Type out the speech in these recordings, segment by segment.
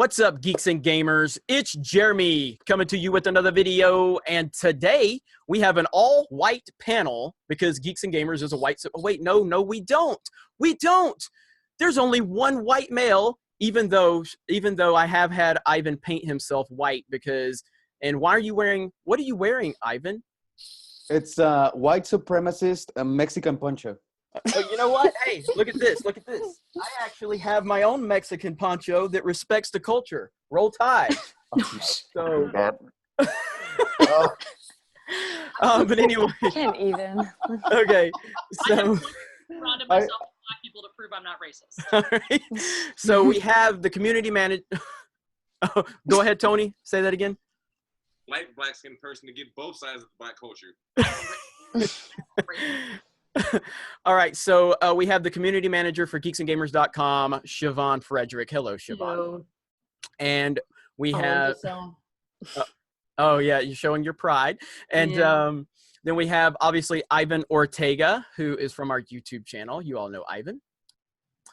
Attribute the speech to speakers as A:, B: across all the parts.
A: What's up, geeks and gamers? It's Jeremy coming to you with another video, and today we have an all-white panel because Geeks and Gamers is a white... Wait, no, we don't. We don't. There's only one white male, even though I have had Ivan paint himself white because... And why are you wearing... What are you wearing, Ivan?
B: It's white supremacist Mexican poncho.
A: Oh, you know what? Hey, look at this. Look at this. I actually have my own Mexican poncho that respects the culture. Roll Tide. So, but anyway.
C: I can't even.
A: Okay, so.
D: Surrounded myself with black people to prove I'm not racist.
A: All right. So we have the community manager. Oh, go ahead, Tony. Say that again.
E: Black skinned person to get both sides of the black culture.
A: All right, so we have the community manager for geeksandgamers.com, Siobhan Frederick. Hello, Siobhan.
C: Hello.
A: And we have... oh, yeah, you're showing your pride. And then we have, obviously, Ivan Ortega, who is from our YouTube channel. You all know Ivan.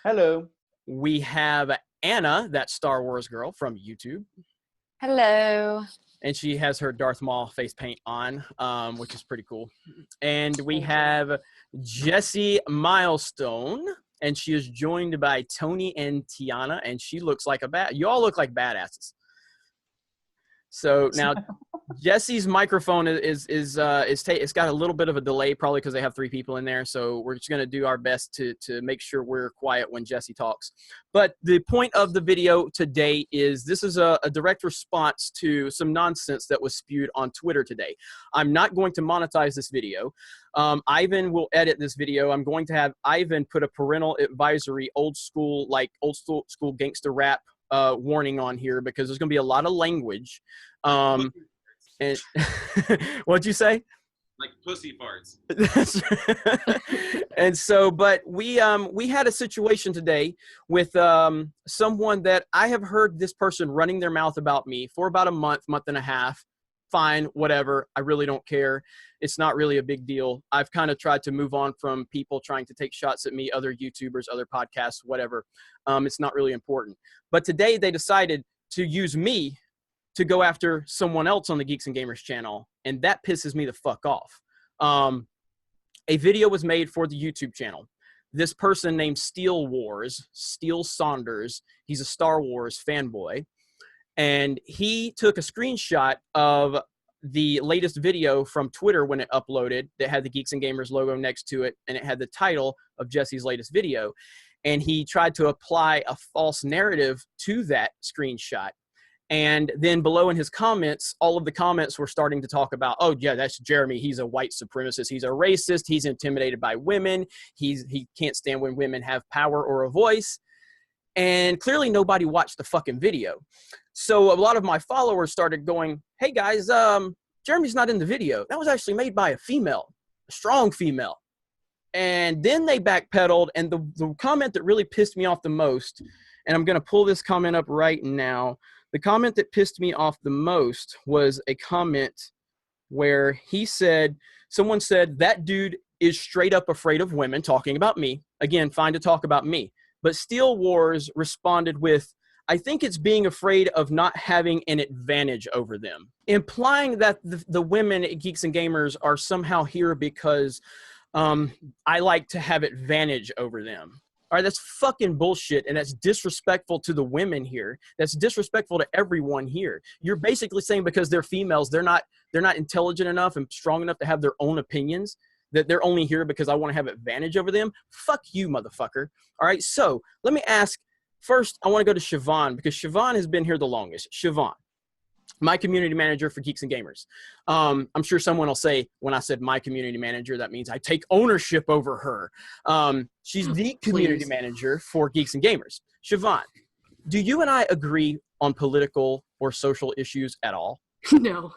B: Hello.
A: We have Anna, that Star Wars girl from YouTube.
C: Hello.
A: And she has her Darth Maul face paint on, which is pretty cool. And we have Jessie Milestone, and she is joined by Tony and Tiana, and she looks like you all look like badasses. So now Jessie's microphone it's got a little bit of a delay, probably because they have 3 people in there. So we're just going to do our best to make sure we're quiet when Jessie talks. But the point of the video today is this is a direct response to some nonsense that was spewed on Twitter today. I'm not going to monetize this video. Ivan will edit this video. I'm going to have Ivan put a parental advisory, old school gangster rap warning on here because there's going to be a lot of language. And what'd you say?
E: Like pussy farts.
A: And so, but we had a situation today with someone that I have heard this person running their mouth about me for about a month and a half. Fine, whatever. I really don't care. It's not really a big deal. I've kind of tried to move on from people trying to take shots at me, other YouTubers, other podcasts, whatever. It's not really important. But today they decided to use me to go after someone else on the Geeks and Gamers channel, and that pisses me the fuck off. A video was made for the YouTube channel. This person named Steel Saunders, he's a Star Wars fanboy, and he took a screenshot of the latest video from Twitter when it uploaded that had the Geeks and Gamers logo next to it, and it had the title of Jesse's latest video. And he tried to apply a false narrative to that screenshot. And then below in his comments, all of the comments were starting to talk about, oh, yeah, that's Jeremy. He's a white supremacist. He's a racist. He's intimidated by women. He can't stand when women have power or a voice. And clearly nobody watched the fucking video. So a lot of my followers started going, hey, guys, Jeremy's not in the video. That was actually made by a female, a strong female. And then they backpedaled, and the comment that really pissed me off the most, and I'm going to pull this comment up right now. The comment that pissed me off the most was a comment where someone said, that dude is straight up afraid of women, talking about me. Again, fine to talk about me. But Steel Wars responded with, I think it's being afraid of not having an advantage over them, implying that the women at Geeks and Gamers are somehow here because I like to have advantage over them. All right, that's fucking bullshit, and that's disrespectful to the women here. That's disrespectful to everyone here. You're basically saying because they're females, they're not intelligent enough and strong enough to have their own opinions, that they're only here because I want to have advantage over them. Fuck you, motherfucker. All right, so let me ask. First, I want to go to Siobhan because Siobhan has been here the longest. Siobhan, my community manager for Geeks and Gamers. I'm sure someone will say when I said my community manager, that means I take ownership over her. She's the community manager for Geeks and Gamers. Siobhan, do you and I agree on political or social issues at all?
D: No.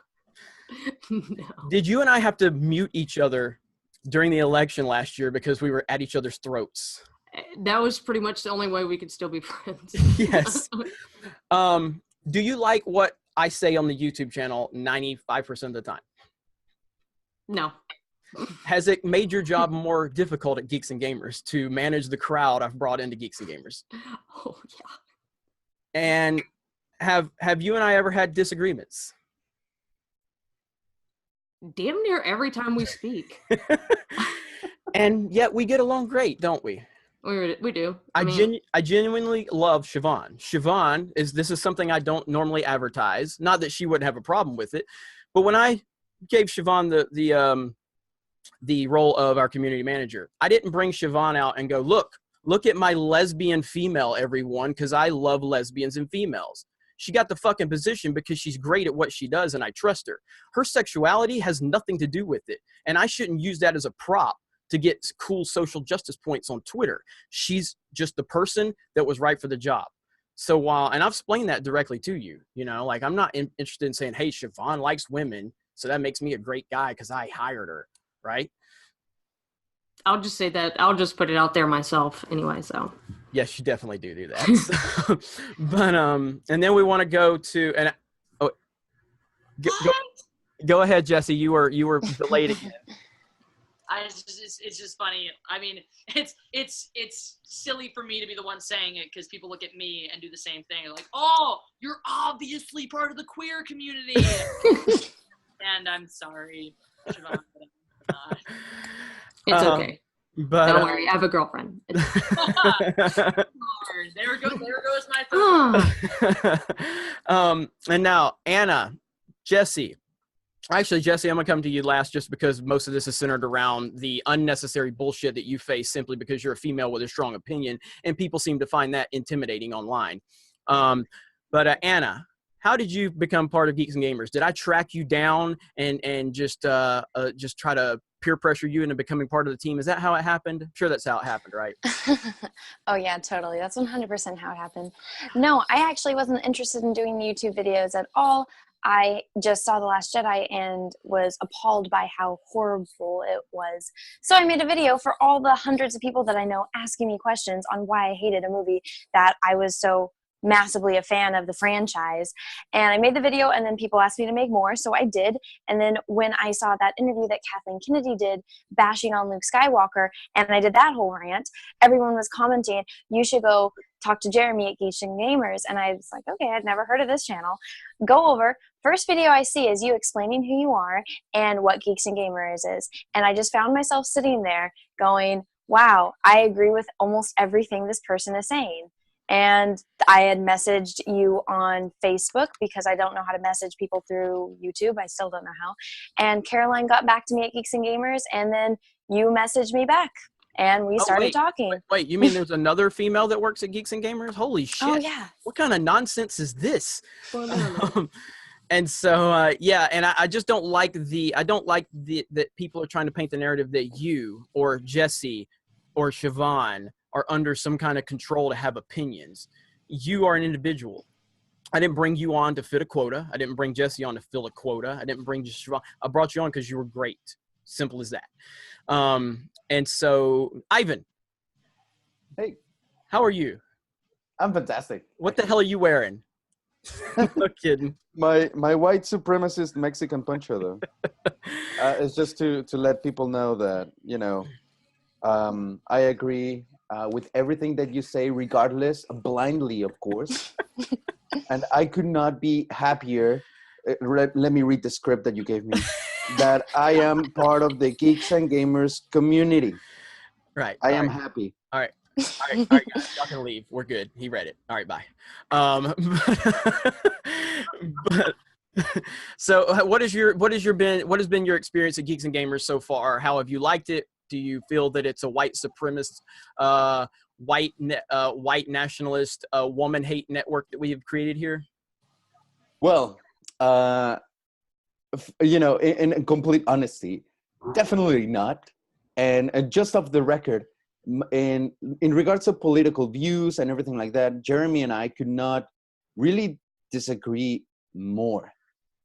D: No.
A: Did you and I have to mute each other during the election last year because we were at each other's throats?
D: That was pretty much the only way we could still be friends.
A: Yes. Do you like what I say on the YouTube channel 95% of the time?
D: No.
A: Has it made your job more difficult at Geeks and Gamers to manage the crowd I've brought into Geeks and Gamers?
D: Oh, yeah.
A: And have you and I ever had disagreements?
D: Damn near every time we speak.
A: And yet we get along great, don't we?
D: We do.
A: I genuinely love Siobhan. Siobhan this is something I don't normally advertise. Not that she wouldn't have a problem with it, but when I gave Siobhan the role of our community manager, I didn't bring Siobhan out and go, look at my lesbian female, everyone, because I love lesbians and females. She got the fucking position because she's great at what she does and I trust her. Her sexuality has nothing to do with it. And I shouldn't use that as a prop to get cool social justice points on Twitter. She's just the person that was right for the job. So and I've explained that directly to you, like I'm not interested in saying, hey, Siobhan likes women, so that makes me a great guy because I hired her, right?
D: I'll just say that. I'll just put it out there myself anyway, so.
A: Yes, you definitely do that. So, but, and then we want to go to, go ahead, Jesse. You were delayed again.
F: It's just funny. I mean, it's silly for me to be the one saying it because people look at me and do the same thing. They're like, oh, you're obviously part of the queer community. And I'm sorry. Siobhan, but I'm not.
D: It's okay.
A: But
D: don't worry, I have a girlfriend.
F: There goes my phone.
A: And now Anna, Jesse. Actually, Jesse, I'm gonna come to you last just because most of this is centered around the unnecessary bullshit that you face simply because you're a female with a strong opinion, and people seem to find that intimidating online. But Anna, how did you become part of Geeks and Gamers? Did I track you down and just try to peer pressure you into becoming part of the team? Is that how it happened? I'm sure that's how it happened, right?
C: Oh yeah, totally. That's 100% how it happened. No, I actually wasn't interested in doing YouTube videos at all. I just saw The Last Jedi and was appalled by how horrible it was. So I made a video for all the hundreds of people that I know asking me questions on why I hated a movie that I was so massively a fan of the franchise. And I made the video and then people asked me to make more, so I did. And then when I saw that interview that Kathleen Kennedy did bashing on Luke Skywalker and I did that whole rant, everyone was commenting, you should go talk to Jeremy at Geeks and Gamers. And I was like, okay, I'd never heard of this channel. Go over. First video I see is you explaining who you are and what Geeks and Gamers is. And I just found myself sitting there going, wow, I agree with almost everything this person is saying. And I had messaged you on Facebook because I don't know how to message people through YouTube. I still don't know how. And Caroline got back to me at Geeks and Gamers, and then you messaged me back, and we started talking.
A: Wait, you mean there's another female that works at Geeks and Gamers? Holy shit.
C: Oh, yeah.
A: What kind of nonsense is this? And so, yeah, and I just don't like that people are trying to paint the narrative that you or Jesse or Siobhan are under some kind of control to have opinions. You are an individual. I didn't bring you on to fit a quota. I didn't bring Jesse on to fill a quota. I didn't bring just Siobhan. I brought you on because you were great. Simple as that. And so, Ivan.
B: Hey.
A: How are you?
B: I'm fantastic.
A: What the hell are you wearing? No kidding.
B: My white supremacist Mexican poncho, though. It's just to let people know that, I agree with everything that you say, regardless, blindly, of course. And I could not be happier. Let me read the script that you gave me. That I am part of the Geeks and Gamers community.
A: Right.
B: I am happy.
A: All right. All right, guys, y'all can leave. We're good. He read it. All right, bye. So what has been your experience at Geeks and Gamers so far? How have you liked it? Do you feel that it's a white supremacist, white nationalist, woman hate network that we have created here?
B: Well, in complete honesty, definitely not. And just off the record, in regards to political views and everything like that, Jeremy and I could not really disagree more.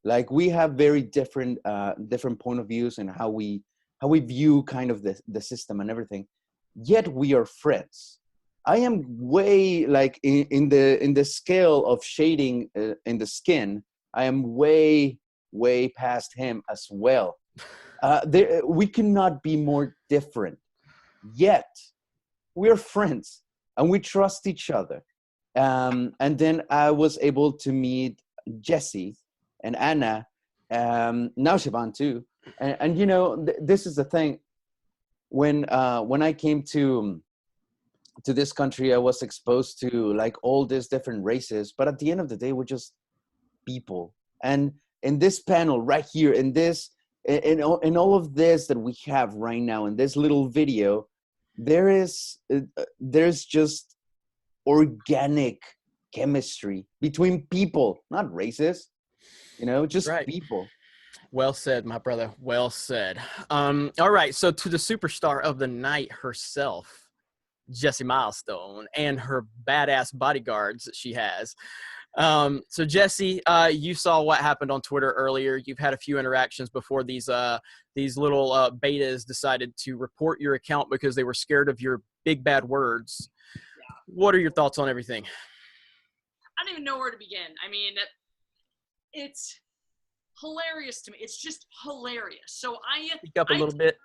B: Like, we have very different point of views and how we view kind of the system and everything. Yet we are friends. I am way, like, in the scale of shading in the skin, I am way past him as well. We cannot be more different. Yet we're friends and we trust each other. And then I was able to meet Jesse and Anna, now Siobhan too. And you know, this is the thing. When I came to this country, I was exposed to like all these different races, but at the end of the day, we're just people. And in this panel right here, in all of this that we have right now, in this little video, there's just organic chemistry between people, not races, you know, just
A: Right.
B: people.
A: Well said, my brother. Well said. All right. So to the superstar of the night herself, Jessie Milestone, and her badass bodyguards that she has. So Jessie, you saw what happened on Twitter earlier. You've had a few interactions before these little betas decided to report your account because they were scared of your big bad words. What are your thoughts on everything?
F: I don't even know where to begin. I mean, it's hilarious to me. It's just hilarious. So
A: Speak up a little bit.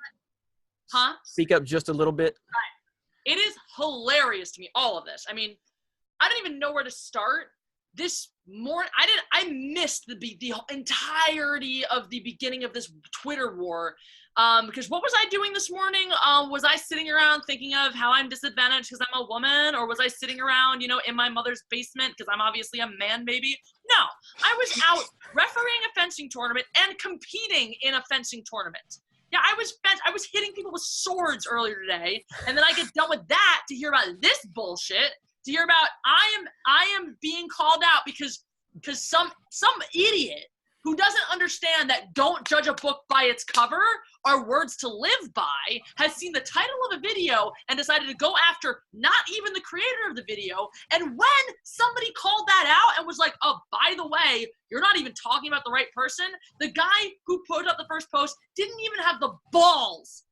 F: Huh?
A: Speak up just a little bit.
F: It is hilarious to me, all of this. I mean, I don't even know where to start. This morning, I missed the entirety of the beginning of this Twitter war. Because what was I doing this morning? Was I sitting around thinking of how I'm disadvantaged because I'm a woman? Or was I sitting around, you know, in my mother's basement because I'm obviously a man baby? No, I was out refereeing a fencing tournament and competing in a fencing tournament. Yeah, I was hitting people with swords earlier today, and then I get done with that to hear about this bullshit. To hear about I am being called out because some idiot who doesn't understand that don't judge a book by its cover are words to live by has seen the title of a video and decided to go after not even the creator of the video. And when somebody called that out and was like, oh, by the way, you're not even talking about the right person, the guy who put up the first post didn't even have the balls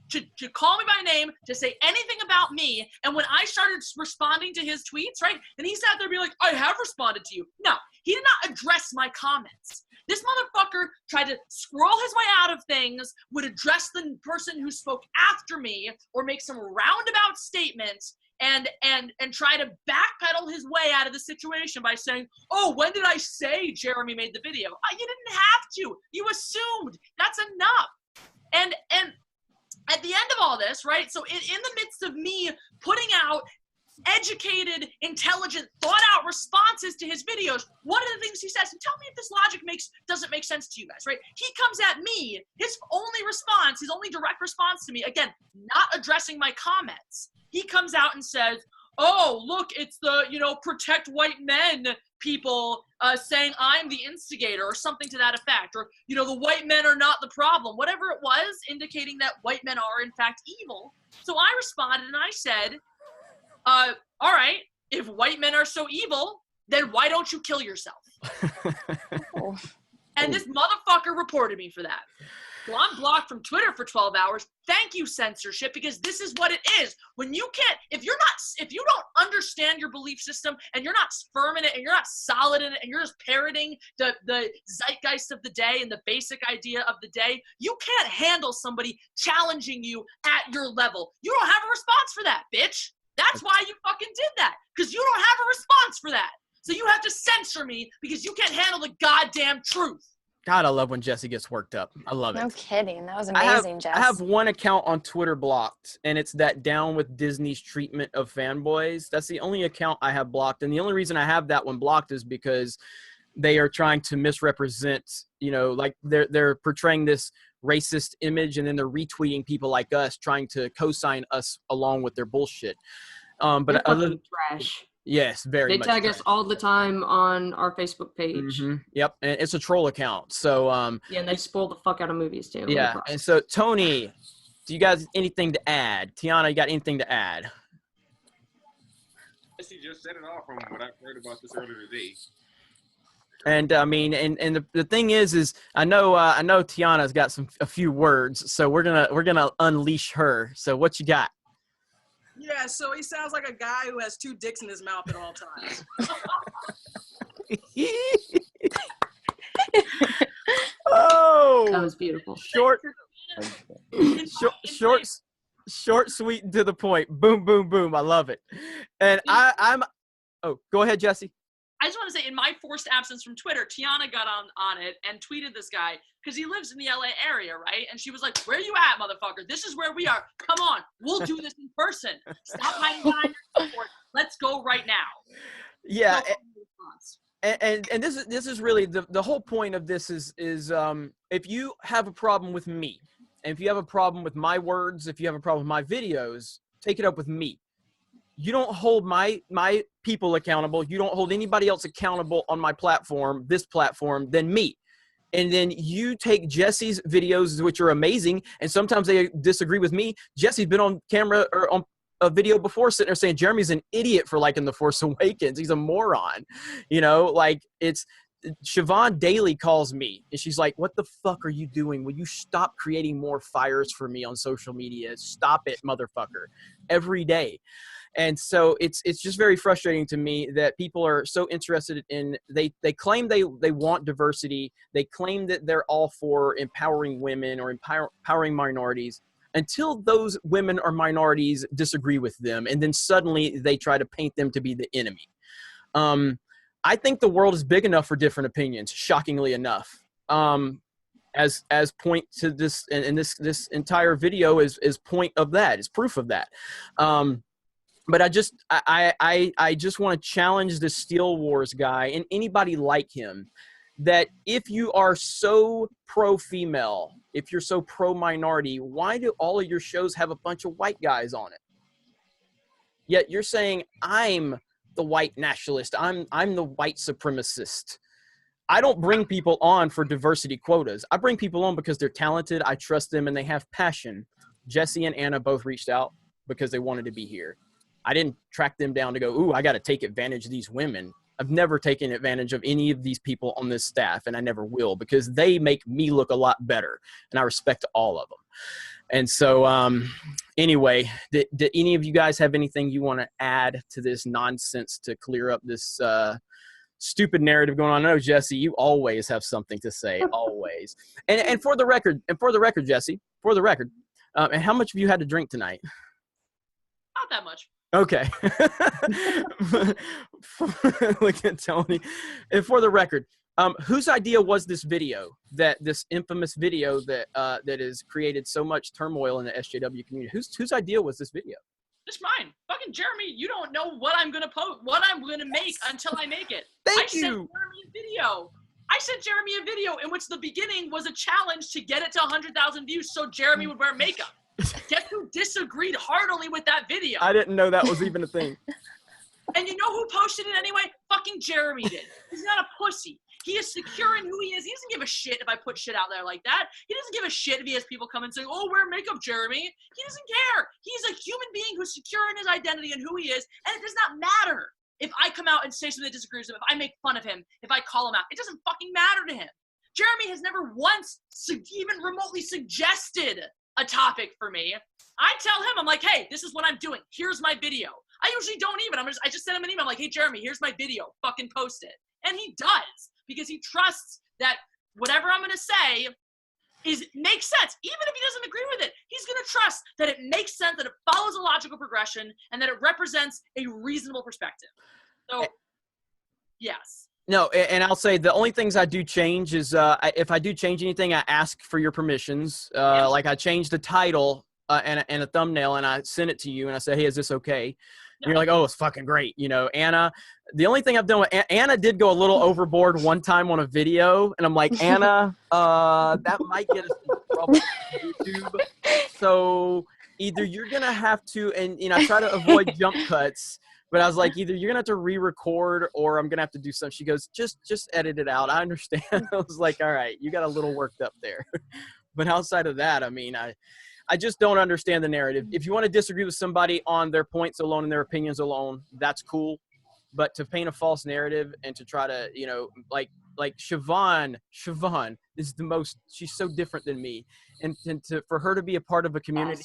F: to call me by name, to say anything about me. And when I started responding to his tweets, right, and he sat there being like, I have responded to you. No, he did not address my comments. This motherfucker tried to scroll his way out of things, would address the person who spoke after me, or make some roundabout statements, and try to backpedal his way out of the situation by saying, oh, when did I say Jeremy made the video? You didn't have to. You assumed. That's enough. And at the end of all this, right, so in the midst of me putting out educated, intelligent, thought-out responses to his videos, one of the things he says, and tell me if this logic doesn't make sense to you guys, right? He comes at me, his only direct response to me, again, not addressing my comments, he comes out and says, oh, look, it's the, you know, protect white men people saying I'm the instigator or something to that effect, or, you know, the white men are not the problem, whatever it was, indicating that white men are in fact evil. So I responded and I said, all right, if white men are so evil, then why don't you kill yourself? And this motherfucker reported me for that. So I'm blocked from Twitter for 12 hours. Thank you, censorship, because this is what it is. When you can't, if you don't understand your belief system and you're not firm in it and you're not solid in it and you're just parroting the zeitgeist of the day and the basic idea of the day, you can't handle somebody challenging you at your level. You don't have a response for that, bitch. That's why you fucking did that, because you don't have a response for that. So you have to censor me because you can't handle the goddamn truth.
A: God, I love when Jessie gets worked up. I love it.
C: No kidding. That was amazing, Jess.
A: I have one account on Twitter blocked, and it's that Down with Disney's treatment of fanboys. That's the only account I have blocked. And the only reason I have that one blocked is because they are trying to misrepresent, you know, like they're portraying this racist image, and then they're retweeting people like us trying to co-sign us along with their bullshit. But
D: fucking trash.
A: Yes, very much.
D: They tag
A: trash.
D: us all the time on our Facebook page.
A: Mm-hmm. Yep, and it's a troll account. So
D: yeah, and they spoil the fuck out of movies too.
A: Yeah, and so Tony, do you guys anything to add? Tiana, you got anything to add?
E: Jesse just said it all from what I've heard about this earlier today.
A: And I mean, and the thing is I know Tiana's got a few words, so we're gonna unleash her. So what you got?
G: Yeah, so he sounds like a guy who has two dicks in his mouth at all times.
A: Oh,
D: that was beautiful.
A: Short, sweet, and to the point. Boom, boom, boom. I love it. And I'm Oh, go ahead, Jesse.
F: I just want to say, in my forced absence from Twitter, Tiana got on it and tweeted this guy because he lives in the LA area, right? And she was like, "Where you at, motherfucker? This is where we are. Come on, we'll do this in person. Stop hiding behind your support. Let's go right now."
A: Yeah.
F: No
A: And this is really the whole point of this is if you have a problem with me, and if you have a problem with my words, if you have a problem with my videos, take it up with me. You don't hold my people accountable. You don't hold anybody else accountable on my platform, this platform, than me. And then you take Jesse's videos, which are amazing, and sometimes they disagree with me. Jesse's been on camera or on a video before sitting there saying Jeremy's an idiot for liking The Force Awakens. He's a moron. You know, like it's Siobhan Daly calls me and she's like, "What the fuck are you doing? Will you stop creating more fires for me on social media? Stop it, motherfucker." Every day. And so it's just very frustrating to me that people are so interested in, they claim they want diversity. They claim that they're all for empowering women or empowering minorities until those women or minorities disagree with them. And then suddenly they try to paint them to be the enemy. I think the world is big enough for different opinions, shockingly enough. As point to this, and this entire video is point of that, is proof of that. But I just want to challenge the Steel Wars guy and anybody like him, that if you are so pro-female, if you're so pro-minority, why do all of your shows have a bunch of white guys on it? Yet you're saying I'm the white nationalist, I'm the white supremacist. I don't bring people on for diversity quotas. I bring people on because they're talented, I trust them, and they have passion. Jesse and Anna both reached out because they wanted to be here. I didn't track them down to go, "Ooh, I got to take advantage of these women." I've never taken advantage of any of these people on this staff, and I never will, because they make me look a lot better, and I respect all of them. And so anyway, did any of you guys have anything you want to add to this nonsense to clear up this stupid narrative going on? I know, Jesse, you always have something to say, always. And for the record, Jesse, and how much have you had to drink tonight?
F: Not that much.
A: Okay. Look at Tony. And for the record, whose idea was this video, this infamous video that has created so much turmoil in the SJW community? Whose idea was this video?
F: It's mine. Fucking Jeremy, you don't know what I'm gonna post, what I'm gonna make until I make it.
A: Thank you.
F: I sent Jeremy a video in which the beginning was a challenge to get it to 100,000 views so Jeremy would wear makeup. Guess who disagreed heartily with that video?
A: I didn't know that was even a thing.
F: And you know who posted it anyway? Fucking Jeremy did. He's not a pussy. He is secure in who he is. He doesn't give a shit if I put shit out there like that. He doesn't give a shit if he has people come and say, "Oh, wear makeup, Jeremy." He doesn't care. He's a human being who's secure in his identity and who he is. And it does not matter if I come out and say something that disagrees with him, if I make fun of him, if I call him out. It doesn't fucking matter to him. Jeremy has never once even remotely suggested a topic for me. I tell him, I'm like, "Hey, this is what I'm doing. Here's my video." I usually don't even. I just send him an email. I'm like, "Hey, Jeremy, here's my video. Fucking post it." And he does, because he trusts that whatever I'm going to say makes sense. Even if he doesn't agree with it, he's going to trust that it makes sense, that it follows a logical progression, and that it represents a reasonable perspective. So, yes.
A: No, and I'll say the only things I do change is if I do change anything, I ask for your permissions.
F: Yes.
A: Like I changed the title and a thumbnail, and I sent it to you, and I said, "Hey, is this okay?" And you're like, "Oh, it's fucking great." You know, Anna, the only thing I've done with Anna did go a little overboard one time on a video, and I'm like, "Anna, that might get us in trouble on YouTube. So either you're going to have to," and I try to avoid jump cuts. But I was like, either you're going to have to re-record or I'm going to have to do something. She goes, just edit it out. I understand. I was like, all right, you got a little worked up there. But outside of that, I mean, I just don't understand the narrative. If you want to disagree with somebody on their points alone and their opinions alone, that's cool. But to paint a false narrative and to try to, like Siobhan is she's so different than me. And for her to be a part of a community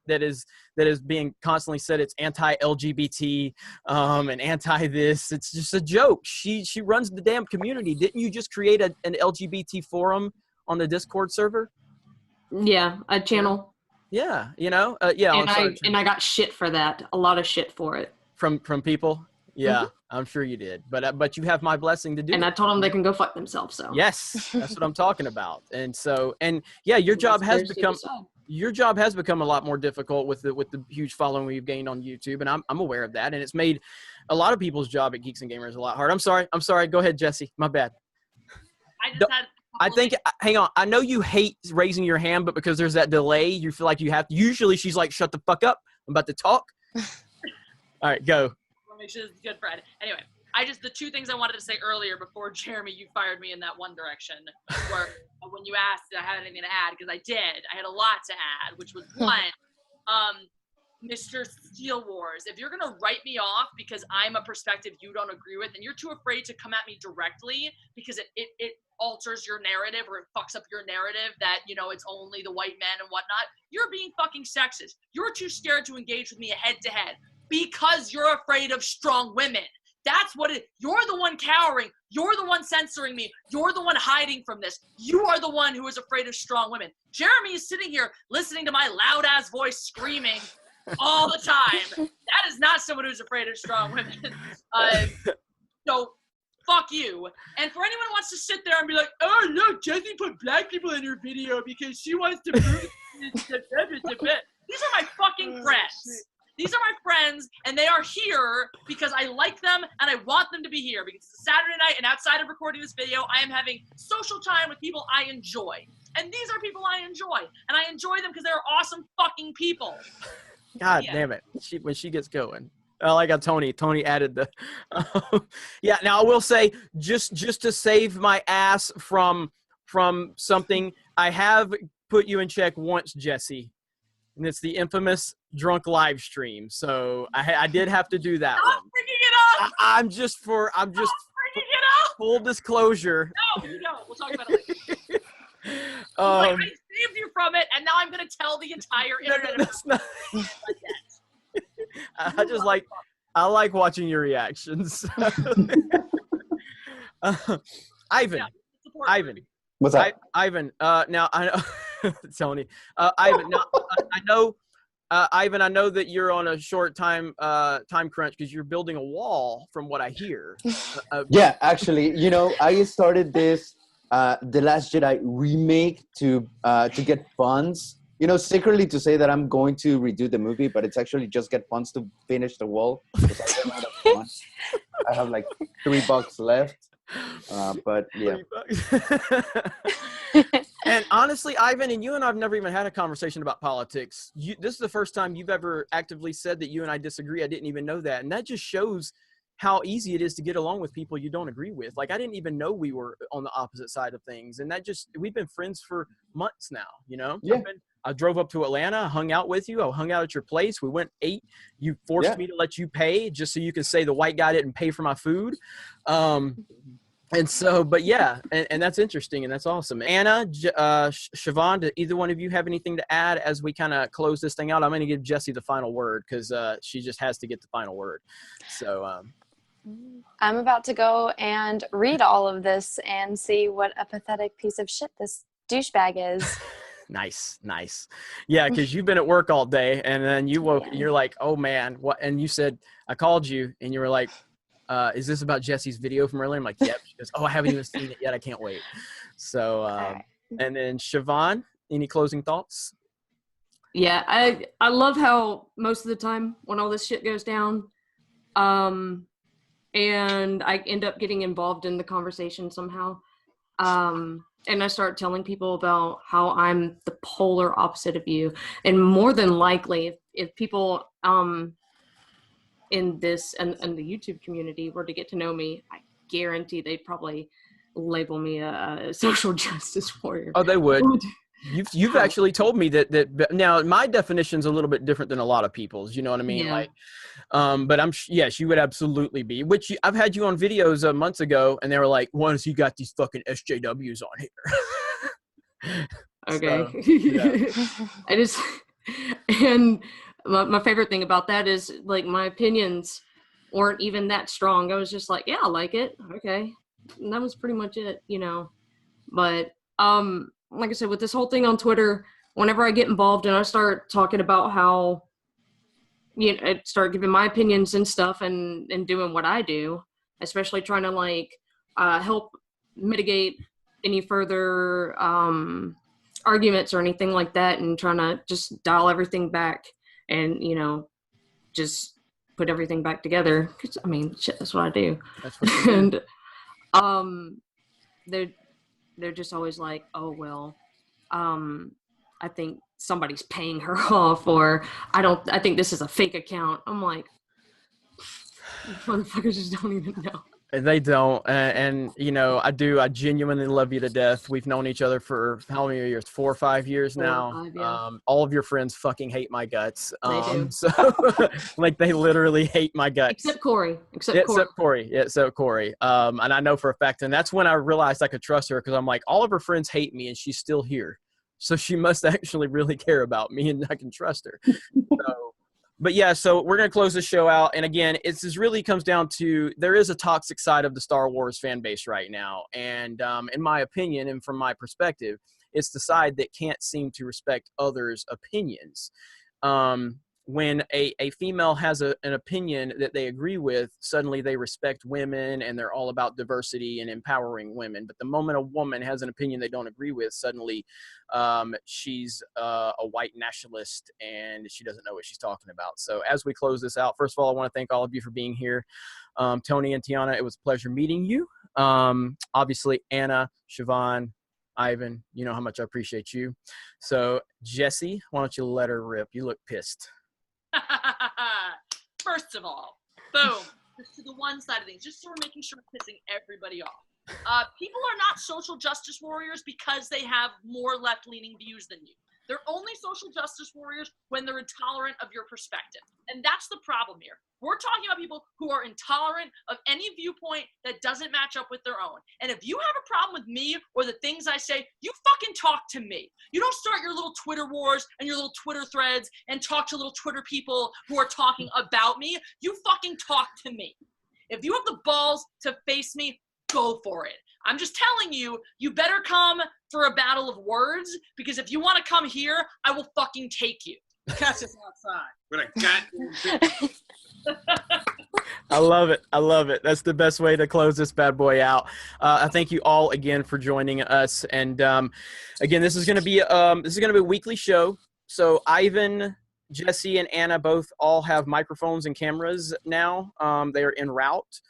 A: that is being constantly said it's anti-LGBT and anti-this, it's just a joke. She runs the damn community. Didn't you just create an LGBT forum on the Discord server?
D: Yeah, a channel.
A: Yeah,
D: And I got shit for that. A lot of shit for it.
A: From people. Yeah, I'm sure you did. But you have my blessing to do
D: And
A: it.
D: I told them they can go fuck themselves. So
A: Yes, that's what I'm talking about. And so, and yeah, your job has become a lot more difficult with the huge following we've gained on YouTube, and I'm aware of that. And it's made a lot of people's job at Geeks and Gamers a lot harder. I'm sorry. Go ahead, Jesse. My bad. I think, hang on. I know you hate raising your hand, but because there's that delay, you feel like you have to. Usually she's like, shut the fuck up. I'm about to talk. All right, go.
F: I'll make sure this is good, Fred. Anyway, the two things I wanted to say earlier before, Jeremy, you fired me in that one direction, where when you asked if I had anything to add, because I did. I had a lot to add, which was one, Mr. Steel Wars, if you're going to write me off because I'm a perspective you don't agree with, and you're too afraid to come at me directly because it alters your narrative or it fucks up your narrative that, you know, it's only the white men and whatnot, you're being fucking sexist. You're too scared to engage with me head-to-head because you're afraid of strong women. That's what it. You're the one cowering. You're the one censoring me. You're the one hiding from this. You are the one who is afraid of strong women. Jeremy is sitting here listening to my loud-ass voice screaming all the time. That is not someone who's afraid of strong women. So fuck you. And for anyone who wants to sit there and be like, oh look, Jessie put black people in her video because she wants to prove these are my fucking friends. These are my friends, and they are here because I like them and I want them to be here because it's a Saturday night, and outside of recording this video, I am having social time with people I enjoy. And these are people I enjoy, and I enjoy them because they're awesome fucking people.
A: God damn it. When she gets going. Oh, I got Tony. Tony added the yeah, now I will say just to save my ass from something, I have put you in check once, Jesse. And it's the infamous drunk live stream. So I did have to do that
F: Stop
A: one.
F: bringing it up!
A: I'm just
F: bringing it up!
A: full disclosure.
F: No, you don't. We'll talk about it later. I saved you from it, and now I'm going to tell the entire internet.
A: That's not. I like watching your reactions. Ivan.
B: What's that?
A: Ivan. Now I know Tony. Ivan. Now I know. Ivan, I know that you're on a short time crunch because you're building a wall, from what I hear.
B: Yeah, actually, you know, I started this The Last Jedi remake to get funds. You know, secretly to say that I'm going to redo the movie, but it's actually just get funds to finish the wall. I have like $3 left. But yeah.
A: And honestly, Ivan, and you and I've never even had a conversation about politics. This is the first time you've ever actively said that you and I disagree. I didn't even know that. And that just shows how easy it is to get along with people you don't agree with. Like, I didn't even know we were on the opposite side of things. And we've been friends for months now, you know?
B: Yeah.
A: I drove up to Atlanta, hung out with you. I hung out at your place. We went ate. You forced me to let you pay just so you could say the white guy didn't pay for my food. And so, but yeah, and that's interesting and that's awesome. Anna, Siobhan, do either one of you have anything to add as we kind of close this thing out? I'm going to give Jessie the final word because she just has to get the final word. So
C: I'm about to go and read all of this and see what a pathetic piece of shit this douchebag is.
A: Nice. Yeah, because you've been at work all day and then you woke, you're like, oh man, what? And you said, I called you and you were like, is this about Jesse's video from earlier? I'm like, yep. She goes, oh, I haven't even seen it yet. I can't wait. So, and then Siobhan, any closing thoughts?
D: Yeah, I love how most of the time when all this shit goes down, and I end up getting involved in the conversation somehow, and I start telling people about how I'm the polar opposite of you. And more than likely, if people in this and the YouTube community were to get to know me, I guarantee they'd probably label me a social justice warrior.
A: Oh, they would. You've actually told me that now my definition's a little bit different than a lot of people's, you know what I mean?
D: Yeah.
A: Like, but yes, you would absolutely be, which I've had you on videos months ago and they were like, once you got these fucking SJWs on here.
D: Okay.
A: So, yeah.
D: And my favorite thing about that is like my opinions weren't even that strong. I was just like, yeah, I like it. Okay. And that was pretty much it, you know. But like I said, with this whole thing on Twitter, whenever I get involved and I start talking about how start giving my opinions and stuff and doing what I do, especially trying to like help mitigate any further arguments or anything like that, and trying to just dial everything back and, just put everything back together. 'Cause, I mean, shit, that's what I do.
A: That's what you do.
D: And they're just always like, oh, well, I think somebody's paying her off, or I think this is a fake account. I'm like, motherfuckers just don't even know.
A: They don't, and I genuinely love you to death. We've known each other for how many years? 4 or 5 years now.
D: 4 or 5, yeah.
A: All of your friends fucking hate my guts.
D: They do.
A: So, like, they literally hate my guts.
D: Except Corey.
A: Except Corey. And I know for a fact, and that's when I realized I could trust her, because I'm like, all of her friends hate me, and she's still here, so she must actually really care about me, and I can trust her. But yeah, so we're going to close the show out. And again, this really comes down to, there is a toxic side of the Star Wars fan base right now. And in my opinion, and from my perspective, it's the side that can't seem to respect others' opinions. When a female has an opinion that they agree with, suddenly they respect women and they're all about diversity and empowering women. But the moment a woman has an opinion they don't agree with, suddenly she's a white nationalist and she doesn't know what she's talking about. So as we close this out, first of all, I want to thank all of you for being here. Tony and Tiana, it was a pleasure meeting you. Obviously, Anna, Siobhan, Ivan, you know how much I appreciate you. So Jesse, why don't you let her rip? You look pissed.
F: First of all, boom, just to the one side of things, just so we're making sure we're pissing everybody off. People are not social justice warriors because they have more left-leaning views than you. They're only social justice warriors when they're intolerant of your perspective. And that's the problem here. We're talking about people who are intolerant of any viewpoint that doesn't match up with their own. And if you have a problem with me or the things I say, you fucking talk to me. You don't start your little Twitter wars and your little Twitter threads and talk to little Twitter people who are talking about me. You fucking talk to me. If you have the balls to face me, go for it. I'm just telling you, you better come for a battle of words, because if you want to come here, I will fucking take you.
G: Catch us outside.
E: With a goddamn
A: I love it. I love it. That's the best way to close this bad boy out. I thank you all again for joining us. And again, this is going to be a weekly show. So Ivan, Jesse, and Anna both all have microphones and cameras now. They are en route,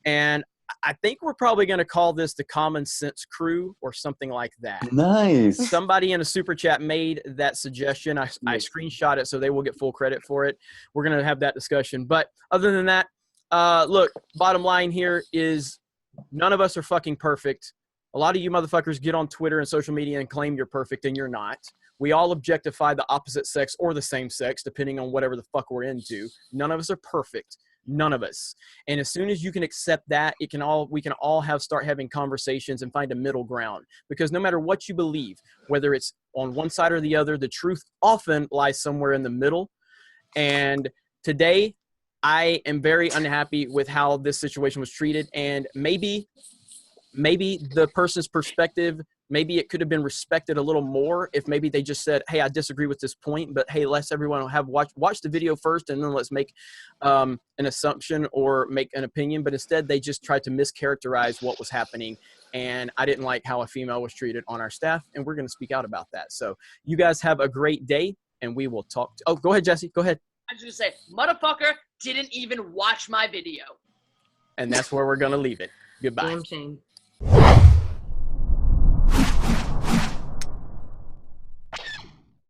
A: and I think we're probably going to call this the Common Sense Crew or something like that.
B: Nice.
A: Somebody in a super chat made that suggestion. I screenshot it, so they will get full credit for it. We're going to have that discussion. But other than that, look, bottom line here is none of us are fucking perfect. A lot of you motherfuckers get on Twitter and social media and claim you're perfect, and you're not. We all objectify the opposite sex or the same sex, depending on whatever the fuck we're into. None of us are perfect. None of us. And as soon as you can accept that, we can all start having conversations and find a middle ground. Because no matter what you believe, whether it's on one side or the other, the truth often lies somewhere in the middle. And today, I am very unhappy with how this situation was treated. And maybe the person's perspective, maybe it could have been respected a little more if maybe they just said, hey, I disagree with this point, but hey, let's everyone watch the video first, and then let's make an assumption or make an opinion. But instead, they just tried to mischaracterize what was happening. And I didn't like how a female was treated on our staff, and we're going to speak out about that. So you guys have a great day, and we will talk. Oh, go ahead, Jesse. Go ahead.
F: I was just going to say, motherfucker didn't even watch my video.
A: And that's where we're going to leave it. Goodbye.
D: Damn shame.